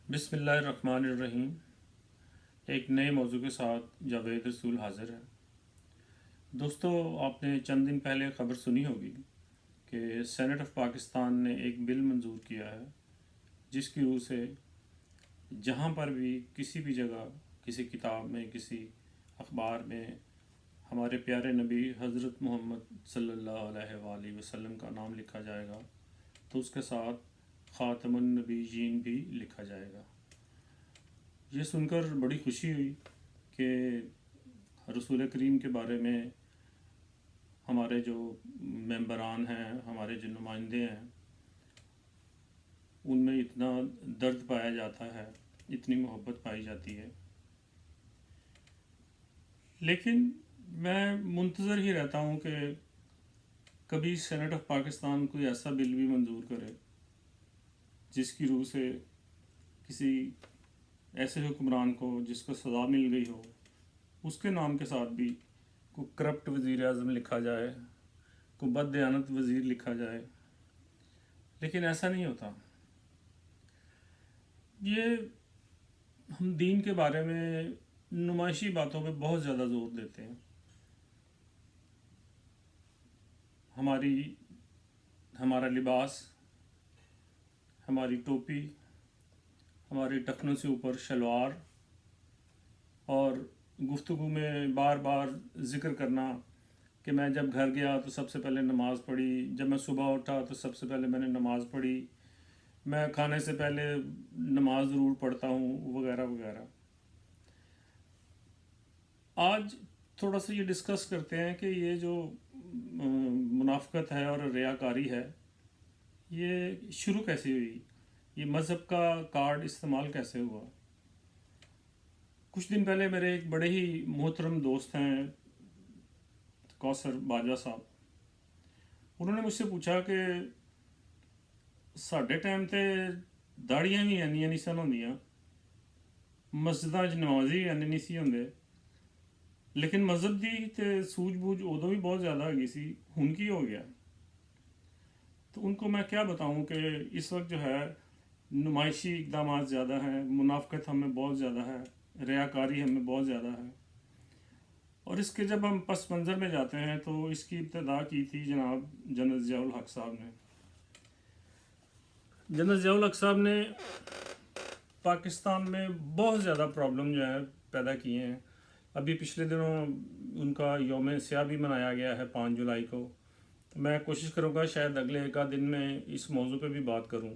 بسم اللہ الرحمن الرحیم۔ ایک نئے موضوع کے ساتھ جاوید رسول حاضر ہے۔ دوستو، آپ نے چند دن پہلے خبر سنی ہوگی کہ سینٹ آف پاکستان نے ایک بل منظور کیا ہے جس کی روح سے جہاں پر بھی کسی بھی جگہ کسی کتاب میں کسی اخبار میں ہمارے پیارے نبی حضرت محمد صلی اللہ علیہ وآلہ وسلم کا نام لکھا جائے گا تو اس کے ساتھ خاتم النبیین بھی لکھا جائے گا۔ یہ سن کر بڑی خوشی ہوئی کہ رسول کریم کے بارے میں ہمارے جو ممبران ہیں، ہمارے جو نمائندے ہیں، ان میں اتنا درد پایا جاتا ہے، اتنی محبت پائی جاتی ہے۔ لیکن میں منتظر ہی رہتا ہوں کہ کبھی سینٹ آف پاکستان کوئی ایسا بل بھی منظور کرے جس کی روح سے کسی ایسے حکمران کو جس کو سزا مل گئی ہو، اس کے نام کے ساتھ بھی کوئی کرپٹ وزیر اعظم لکھا جائے، کوئی بد دیانت وزیر لکھا جائے۔ لیکن ایسا نہیں ہوتا۔ یہ ہم دین کے بارے میں نمائشی باتوں پہ بہت زیادہ زور دیتے ہیں۔ ہمارا لباس، ہماری ٹوپی، ہماری ٹخنوں سے اوپر شلوار، اور گفتگو میں بار بار ذکر کرنا کہ میں جب گھر گیا تو سب سے پہلے نماز پڑھی، جب میں صبح اٹھا تو سب سے پہلے میں نے نماز پڑھی، میں کھانے سے پہلے نماز ضرور پڑھتا ہوں، وغیرہ وغیرہ۔ آج تھوڑا سا یہ ڈسکس کرتے ہیں کہ یہ جو منافقت ہے اور ریاکاری ہے، یہ شروع کیسے ہوئی، یہ مذہب کا کارڈ استعمال کیسے ہوا۔ کچھ دن پہلے میرے ایک بڑے ہی محترم دوست ہیں، کوثر باجوہ صاحب، انہوں نے مجھ سے پوچھا کہ ساڈے ٹائم تے داڑیاں بھی نہیں سن ہوندیاں، مسجداں وچ نمازی نہیں سی ہوندے، لیکن مذہب دی تے سوجھ بوجھ ادوں بھی بہت زیادہ ہوگی سی، ہن کی ہو گیا۔ تو ان کو میں کیا بتاؤں کہ اس وقت جو ہے نمائشی اقدامات زیادہ ہیں، منافقت ہم میں بہت زیادہ ہے، ریاکاری ہم میں بہت زیادہ ہے۔ اور اس کے جب ہم پس منظر میں جاتے ہیں تو اس کی ابتدا کی تھی جناب جنرل ضیاء الحق صاحب نے۔ جنرل ضیاء الحق صاحب نے پاکستان میں بہت زیادہ پرابلم جو ہے پیدا کیے ہیں۔ ابھی پچھلے دنوں ان کا یوم سیاہ بھی منایا گیا ہے 5 جولائی کو۔ میں کوشش کروں گا شاید اگلے ایک آدھ دن میں اس موضوع پہ بھی بات کروں۔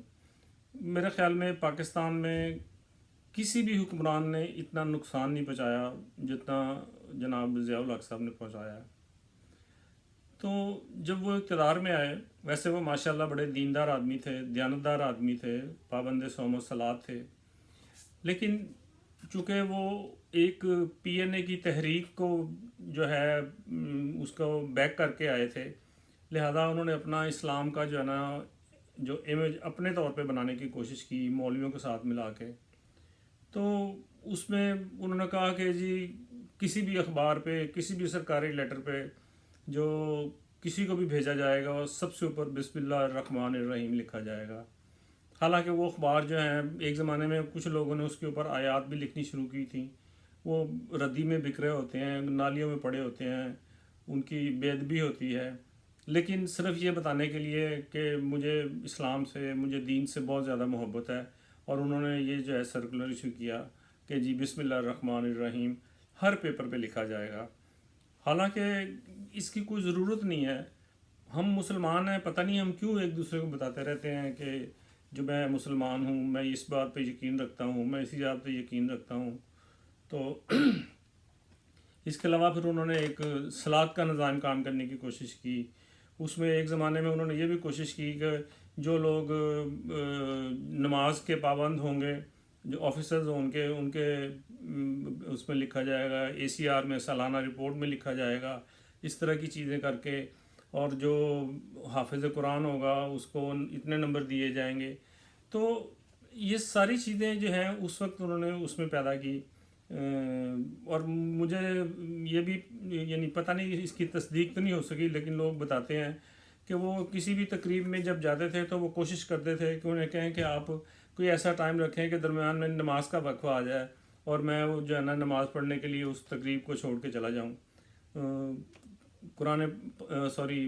میرے خیال میں پاکستان میں کسی بھی حکمران نے اتنا نقصان نہیں پہنچایا جتنا جناب ضیاء الحق صاحب نے پہنچایا ہے۔ تو جب وہ اقتدار میں آئے، ویسے وہ ماشاءاللہ بڑے دیندار آدمی تھے، دیانتدار آدمی تھے، پابند صوم و صلات تھے، لیکن چونکہ وہ ایک پی این اے کی تحریک کو جو ہے اس کو بیک کر کے آئے تھے، لہذا انہوں نے اپنا اسلام کا جو ہے نا جو امیج اپنے طور پہ بنانے کی کوشش کی مولویوں کے ساتھ ملا کے۔ تو اس میں انہوں نے کہا کہ جی کسی بھی اخبار پہ، کسی بھی سرکاری لیٹر پہ جو کسی کو بھی بھیجا جائے گا سب سے اوپر بسم اللہ الرحمن الرحیم لکھا جائے گا۔ حالانکہ وہ اخبار جو ہیں ایک زمانے میں کچھ لوگوں نے اس کے اوپر آیات بھی لکھنی شروع کی تھیں، وہ ردی میں بکھ رہے ہوتے ہیں، نالیوں میں پڑے ہوتے ہیں، ان کی بے ادبی ہوتی ہے، لیکن صرف یہ بتانے کے لیے کہ مجھے اسلام سے، مجھے دین سے بہت زیادہ محبت ہے، اور انہوں نے یہ جو ہے سرکولر ایشو کیا کہ جی بسم اللہ الرحمن الرحیم ہر پیپر پہ لکھا جائے گا۔ حالانکہ اس کی کوئی ضرورت نہیں ہے۔ ہم مسلمان ہیں، پتہ نہیں ہم کیوں ایک دوسرے کو بتاتے رہتے ہیں کہ جو میں مسلمان ہوں، میں اس بات پہ یقین رکھتا ہوں، میں اسی بات پہ یقین رکھتا ہوں۔ تو اس کے علاوہ پھر انہوں نے ایک صلاۃ کا نظام کام کرنے کی کوشش کی۔ اس میں ایک زمانے میں انہوں نے یہ بھی کوشش کی کہ جو لوگ نماز کے پابند ہوں گے، جو آفیسرز ہوں گے، ان کے اس میں لکھا جائے گا، اے سی آر میں سالانہ رپورٹ میں لکھا جائے گا، اس طرح کی چیزیں کر کے، اور جو حافظ قرآن ہوگا اس کو اتنے نمبر دیے جائیں گے۔ تو یہ ساری چیزیں جو ہیں اس وقت انہوں نے اس میں پیدا کی، اور مجھے یہ بھی یعنی پتہ نہیں اس کی تصدیق تو نہیں ہو سکی، لیکن لوگ بتاتے ہیں کہ وہ کسی بھی تقریب میں جب جاتے تھے تو وہ کوشش کرتے تھے کہ انہیں کہیں کہ آپ کوئی ایسا ٹائم رکھیں کہ درمیان میں نماز کا وقفہ آ جائے اور میں وہ جو ہے نا نماز پڑھنے کے لیے اس تقریب کو چھوڑ کے چلا جاؤں. قرآن سوری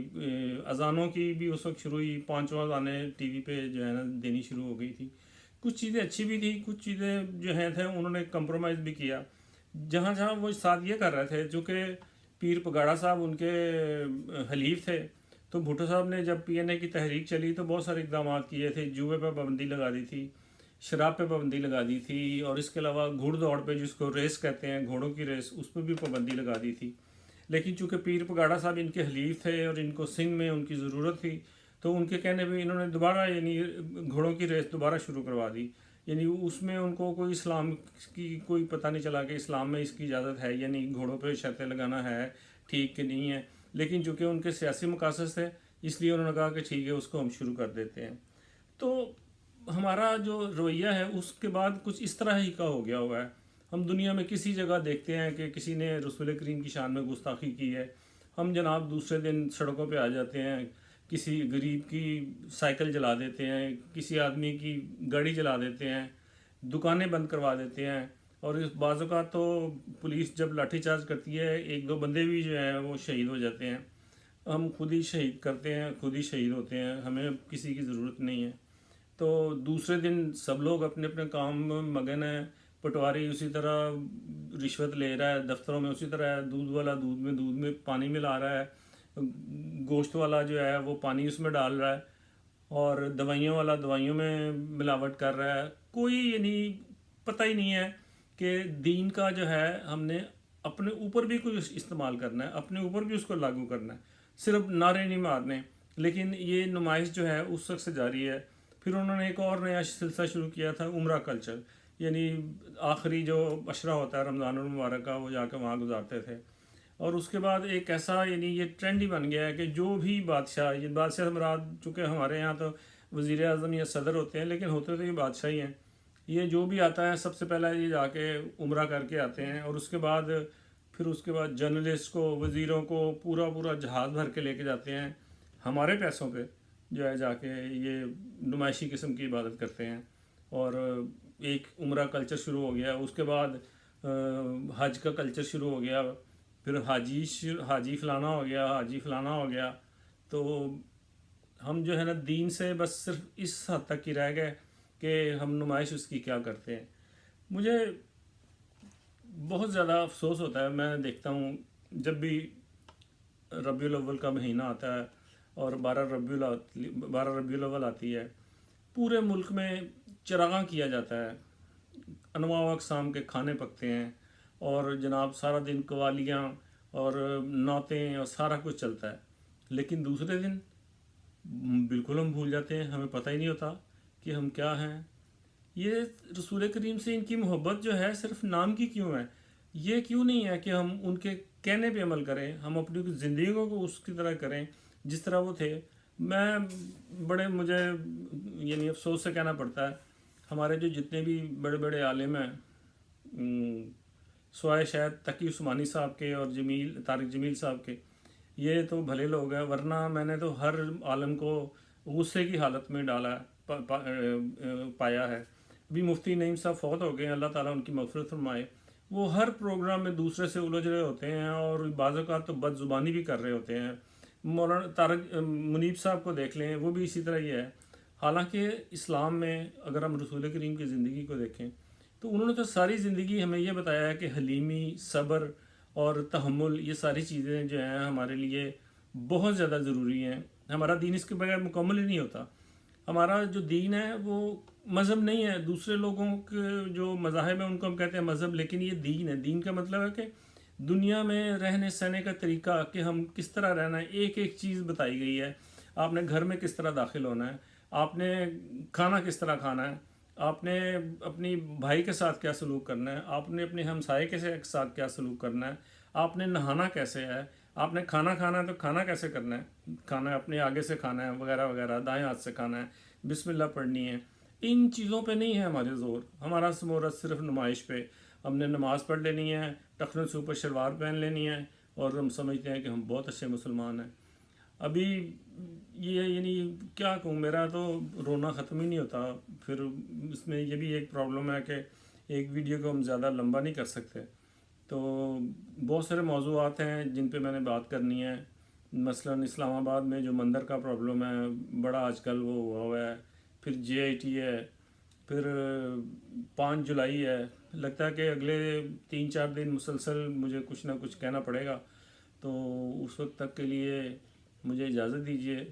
اذانوں کی بھی اس وقت شروع ہوئی، 5 اذانیں ٹی وی پہ جو ہے نا دینی شروع ہو گئی تھی. کچھ چیزیں اچھی بھی تھیں، کچھ چیزیں جو ہیں تھے انہوں نے کمپرومائز بھی کیا. جہاں جہاں وہ ساتھ یہ کر رہے تھے، چونکہ پیر پگاڑا صاحب ان کے حلیف تھے، تو بھٹو صاحب نے جب پی این اے کی تحریک چلی تو بہت سارے اقدامات کیے تھے. جوئے پہ پابندی لگا دی تھی، شراب پہ پابندی لگا دی تھی، اور اس کے علاوہ گھوڑ دوڑ پہ، جس کو ریس کہتے ہیں گھوڑوں کی ریس، اس پہ بھی پابندی لگا دی تھی. لیکن چونکہ پیر پگاڑا صاحب ان کے حلیف تھے اور ان کو سندھ میں ان کی ضرورت تھی، تو ان کے کہنے پہ انہوں نے دوبارہ یعنی گھوڑوں کی ریس دوبارہ شروع کروا دی. یعنی اس میں ان کو کوئی اسلام کی کوئی پتہ نہیں چلا کہ اسلام میں اس کی اجازت ہے یا نہیں، گھوڑوں پہ شرطیں لگانا ہے ٹھیک کہ نہیں ہے. لیکن چونکہ ان کے سیاسی مقاصد تھے اس لیے انہوں نے کہا کہ ٹھیک ہے اس کو ہم شروع کر دیتے ہیں. تو ہمارا جو رویہ ہے اس کے بعد کچھ اس طرح ہی کا ہو گیا ہوا ہے. ہم دنیا میں کسی جگہ دیکھتے ہیں کہ کسی نے رسول کریم کی شان میں گستاخی کی ہے، ہم جناب دوسرے دن سڑکوں پہ آ جاتے ہیں، کسی غریب کی سائیکل جلا دیتے ہیں، کسی آدمی کی گاڑی جلا دیتے ہیں، دکانیں بند کروا دیتے ہیں. اور اس بعض اوقات تو پولیس جب لاٹھی چارج کرتی ہے 1-2 بندے بھی جو ہیں وہ شہید ہو جاتے ہیں. ہم خود ہی شہید کرتے ہیں، خود ہی شہید ہوتے ہیں، ہمیں کسی کی ضرورت نہیں ہے. تو دوسرے دن سب لوگ اپنے اپنے کام میں مگن ہیں. پٹواری اسی طرح رشوت لے رہا ہے دفتروں میں، اسی طرح دودھ والا دودھ میں پانی ملا رہا ہے، گوشت والا جو ہے وہ پانی اس میں ڈال رہا ہے، اور دوائیوں والا دوائیوں میں ملاوٹ کر رہا ہے. کوئی یعنی پتہ ہی نہیں ہے کہ دین کا جو ہے ہم نے اپنے اوپر بھی کچھ استعمال کرنا ہے، اپنے اوپر بھی اس کو لاگو کرنا ہے، صرف نعرے نہیں مارنے. لیکن یہ نمائش جو ہے اس وقت سے جاری ہے. پھر انہوں نے ایک اور نیا سلسلہ شروع کیا تھا، عمرہ کلچر، یعنی آخری جو عشرہ ہوتا ہے رمضان المبارک کا وہ جا کے وہاں گزارتے تھے. اور اس کے بعد ایک ایسا یعنی یہ ٹرینڈ ہی بن گیا ہے کہ جو بھی بادشاہ، یہ بادشاہ مراد چونکہ ہمارے یہاں تو وزیر اعظم یا صدر ہوتے ہیں، لیکن ہوتے تو یہ بادشاہ ہی ہیں. یہ جو بھی آتا ہے سب سے پہلے یہ جا کے عمرہ کر کے آتے ہیں، اور اس کے بعد جرنلسٹ کو، وزیروں کو پورا جہاز بھر کے لے کے جاتے ہیں ہمارے پیسوں پہ، جو ہے جا کے یہ نمائشی قسم کی عبادت کرتے ہیں. اور ایک عمرہ کلچر شروع ہو گیا. اس کے بعد حج کا کلچر شروع ہو گیا، پھر حاجی فلانا ہو گیا، حاجی فلانا ہو گیا. تو ہم جو ہے نا دین سے بس صرف اس حد تک ہی رہ گئے کہ ہم نمائش اس کی کیا کرتے ہیں. مجھے بہت زیادہ افسوس ہوتا ہے، میں دیکھتا ہوں جب بھی ربیع الاول کا مہینہ آتا ہے اور 12 ربیع الاول آتی ہے، پورے ملک میں چراغاں کیا جاتا ہے، انواع و اقسام کے کھانے پکتے ہیں، اور جناب سارا دن قوالیاں اور نعتیں اور سارا کچھ چلتا ہے. لیکن دوسرے دن بالکل ہم بھول جاتے ہیں، ہمیں پتہ ہی نہیں ہوتا کہ ہم کیا ہیں. یہ رسول کریم سے ان کی محبت جو ہے صرف نام کی کیوں ہے؟ یہ کیوں نہیں ہے کہ ہم ان کے کہنے پہ عمل کریں، ہم اپنی زندگیوں کو اس کی طرح کریں جس طرح وہ تھے. مجھے یعنی افسوس سے کہنا پڑتا ہے، ہمارے جو جتنے بھی بڑے بڑے عالم ہیں، سوائے شاید تقی عثمانی صاحب کے اور طارق جمیل صاحب کے، یہ تو بھلے لوگ ہیں، ورنہ میں نے تو ہر عالم کو غصے کی حالت میں پایا ہے. ابھی مفتی نعیم صاحب فوت ہو گئے ہیں، اللہ تعالیٰ ان کی مغفرت فرمائے. وہ ہر پروگرام میں دوسرے سے الجھ رہے ہوتے ہیں اور بعض اوقات تو بد زبانی بھی کر رہے ہوتے ہیں. مولانا طارق منیب صاحب کو دیکھ لیں، وہ بھی اسی طرح ہی ہے. حالانکہ اسلام میں اگر ہم رسول کریم کی زندگی کو دیکھیں تو انہوں نے تو ساری زندگی ہمیں یہ بتایا ہے کہ حلیمی، صبر اور تحمل، یہ ساری چیزیں جو ہیں ہمارے لیے بہت زیادہ ضروری ہیں. ہمارا دین اس کے بغیر مکمل ہی نہیں ہوتا. ہمارا جو دین ہے وہ مذہب نہیں ہے. دوسرے لوگوں کے جو مذاہب ہیں ان کو ہم کہتے ہیں مذہب، لیکن یہ دین ہے. دین کا مطلب ہے کہ دنیا میں رہنے سہنے کا طریقہ، کہ ہم کس طرح رہنا ہے. ایک ایک چیز بتائی گئی ہے. آپ نے گھر میں کس طرح داخل ہونا ہے، آپ نے کھانا کس طرح کھانا ہے، آپ نے اپنی بھائی کے ساتھ کیا سلوک کرنا ہے، آپ نے اپنے ہمسائے کے ساتھ کیا سلوک کرنا ہے، آپ نے نہانا کیسے ہے، آپ نے کھانا کھانا ہے تو کھانا کیسے کرنا ہے، کھانا اپنے آگے سے کھانا ہے وغیرہ وغیرہ، دائیں ہاتھ سے کھانا ہے، بسم اللہ پڑھنی ہے. ان چیزوں پہ نہیں ہے ہمارے زور. ہمارا مورت صرف نمائش پہ. ہم نے نماز پڑھ لینی ہے، ٹخنوں سے اوپر شلوار پہن لینی ہے، اور ہم سمجھتے ہیں کہ ہم بہت اچھے مسلمان ہیں. ابھی یہ یعنی کیا کہوں، میرا تو رونا ختم ہی نہیں ہوتا. پھر اس میں یہ بھی ایک پرابلم ہے کہ ایک ویڈیو کو ہم زیادہ لمبا نہیں کر سکتے. تو بہت سارے موضوعات ہیں جن پہ میں نے بات کرنی ہے. مثلا اسلام آباد میں جو مندر کا پرابلم ہے بڑا آج کل وہ ہوا ہے. پھر JIT ہے. پھر 5 جولائی ہے. لگتا ہے کہ اگلے 3 4 دن مسلسل مجھے کچھ نہ کچھ کہنا پڑے گا. تو اس وقت تک کے لیے مجھے اجازت دیجیے.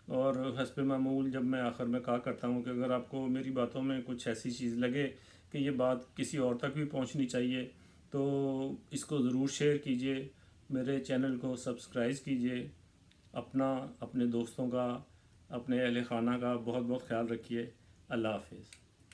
اور حسب معمول جب میں آخر میں کہا کرتا ہوں کہ اگر آپ کو میری باتوں میں کچھ ایسی چیز لگے کہ یہ بات کسی اور تک بھی پہنچنی چاہیے تو اس کو ضرور شیئر کیجیے. میرے چینل کو سبسکرائب کیجیے. اپنا، اپنے دوستوں کا، اپنے اہل خانہ کا بہت بہت خیال رکھیے. اللہ حافظ.